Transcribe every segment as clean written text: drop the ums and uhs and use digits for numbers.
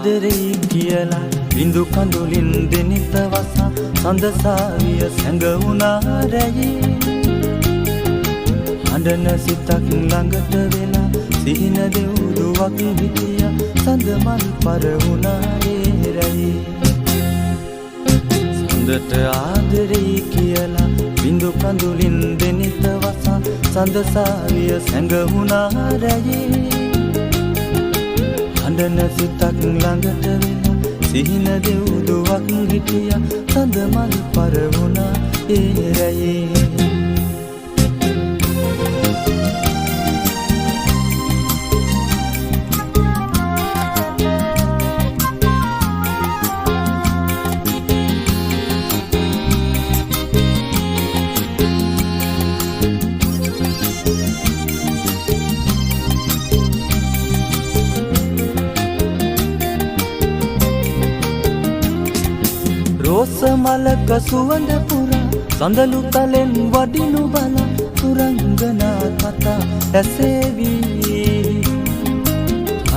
ආදරෙයි කියලා බිඳු කඳුලින් දෙනිත වසා සඳසාවිය සැඟවුණා රැයේ හඬන සිතක් ළඟට වෙලා සිහින දෙව්දුවක් හිටිය සඳමල් පරවුණා ඒ රැයේ සඳට ආදරෙයි කියලා බිඳු කඳුලින් දෙනිත වසා සඳසාවිය සැඟවුණා රැයේ හඬන සිතක් ළඟට වෙලා සිහින දෙව්දුවක් හිටිය සඳමල් පරවුණා ඒ රැයේ රෝස මලක සුවඳ පුරා සඳලු තලෙන් වඩිනු බල සුරංගනා කතා ඇසේවි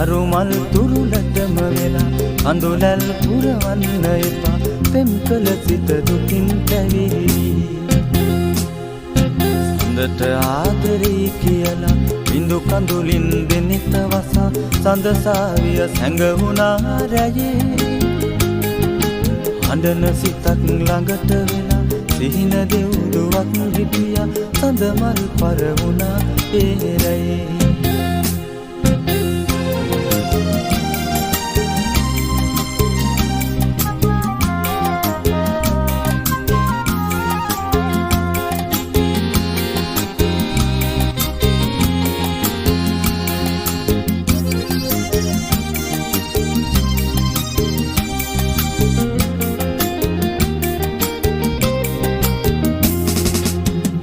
අරුමල් තුරුලටම වෙලා අඳුලල් පුරවන්න එපා පෙම් කළ සිත දුකින් පැවිලි සඳට ආදරෙයි කියලා බිඳු කඳුලින් දෙනිත වසා සඳසාවිය සැඟවුණා රැයේ හඬන සිතක් ළඟට වෙලා සිහින දෙව්දුවක් හිටිය සඳමල් පරවුණා ඒ රැයේ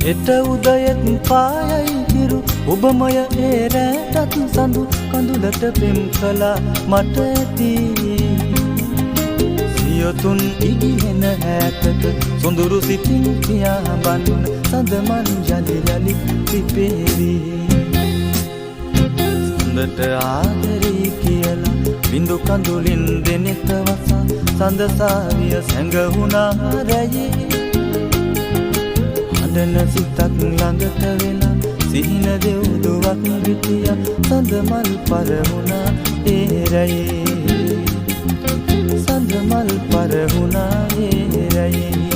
හෙට උදයෙත් පායයි හිරු ඔබමය ඒ රැටත් සඳු කඳුලට පෙම් කළා මට ඇති සියොතුන් ඉගිහෙන හැතට සොඳුරු සිතින් කියා බන්න සඳමන් යලි යලි පිපේවි සඳට ආදරෙයි කියලා බිඳු කඳුලින් දෙනෙත වසා සඳසාවිය සැඟවුණා රැයේ හඬන සිතක් ළඟට වෙලා සිහින දෙව්දුවක් හිටිය සඳමල් පරවුණා ඒ රැයේ සඳමල් පරවුණා ඒ රැයේ